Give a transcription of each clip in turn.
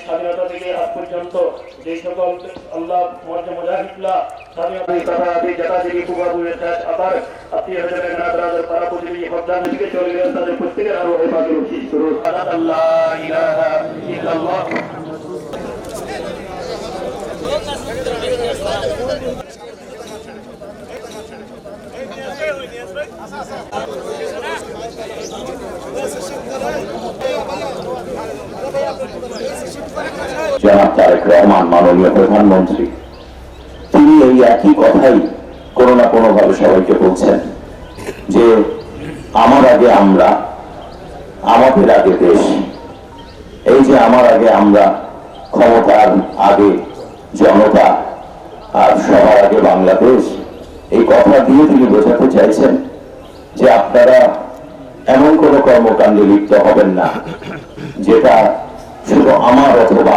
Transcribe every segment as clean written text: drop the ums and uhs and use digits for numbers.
স্বাধীনতা থেকে আজ পর্যন্ত যে সকল আল্লাহ মুজাহিদরা স্বাধীনতা আবার আত্মীয় পাড়া প্রতিবেশী হকদার দিকে চলে গেলেন, তাদের প্রত্যেকের আরো হেফাজত রক্ষিত করুন। আল্লাহ ইলাহা ইল্লাল্লাহ। জনাব তারেক রহমান মাননীয় প্রধানমন্ত্রী, তিনি এই একই কথাই কোনো না কোনো ভাবে সবাইকে বলছেন যে আমার আগে আমরা, আমাদের আগে দেশ। এই যে আমার আগে আমরা, ক্ষমতার আগে জনতা, আর সবার আগে বাংলাদেশ, এই কথা দিয়ে তিনি বোঝাতে চাইছেন যে আপনারা এমন কোনো কর্মকাণ্ডে লিপ্ত হবেন না যেটা শুধু আমার অথবা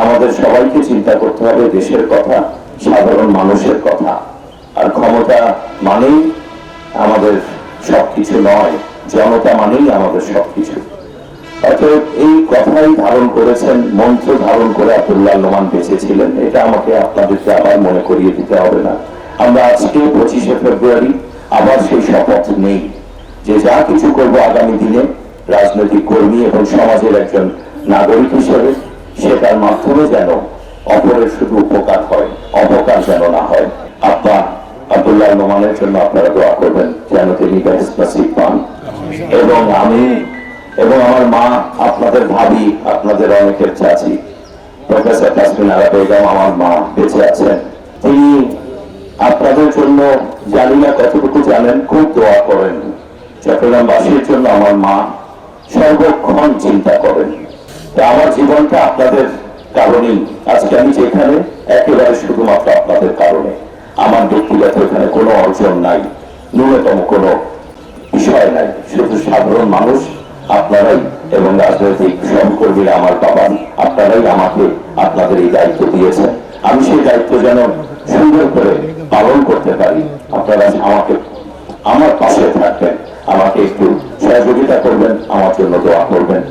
আমাদের সবাইকে চিন্তা করতে হবে দেশের কথা, সাধারণ মানুষের কথা। আর ক্ষমতা মানেই আমাদের সবকিছু নয়, জনতা মানেই আমাদের সবকিছু। অতএব এই কথাই ধারণ করেছেন, মন্ত্র ধারণ করে আব্দুল্লাহ নোমান বেঁচেছিলেন। এটা আমাকে আপনাদেরকে আবার মনে করিয়ে দিতে হবে না। আমরা আজকে 25শে ফেব্রুয়ারি আবার সেই শপথ নেই যে যা কিছু করবো আগামী দিনে রাজনৈতিক কর্মী এবং সমাজের একজন নাগরিক হিসেবে সেটার মাধ্যমে যেন অপরের শুধু উপকার হয়, অপকার যেন না হয়। আব্বা আব্দুল্লাহ নোমানের জন্য আপনারা দোয়া করবেন যেন তিনি বেহেশত নসিব পান। এবং আমি এবং আমার মা, আপনাদের ভাবি, আপনাদের অনেকের চাচি প্রফেসর তাসমিন আরা বেগম, আমার মা বেঁচে আছেন। তিনি আপনাদের জন্য জানি না কতটুকু জানেন, খুব দোয়া করেন। চট্টগ্রামবাসীর জন্য আমার মা সর্বক্ষণ চিন্তা করেন। আমার জীবনটা আপনাদের কারণেই আজকে আমি যেখানে, একেবারে শুধুমাত্র আপনাদের কারণে। আমার ব্যক্তিগত এখানে কোনো অর্জন নাই, ন্যূনতম কোনো বিষয় নাই, শুধু সাধারণ মানুষ আপনারাই এবং রাজনৈতিক সহকর্মীরা আমার বাবা, আপনারাই আমাকে আপনাদের এই দায়িত্ব দিয়েছেন। আমি সেই দায়িত্ব যেন সুন্দর করে পালন করতে পারি, আপনারা আমাকে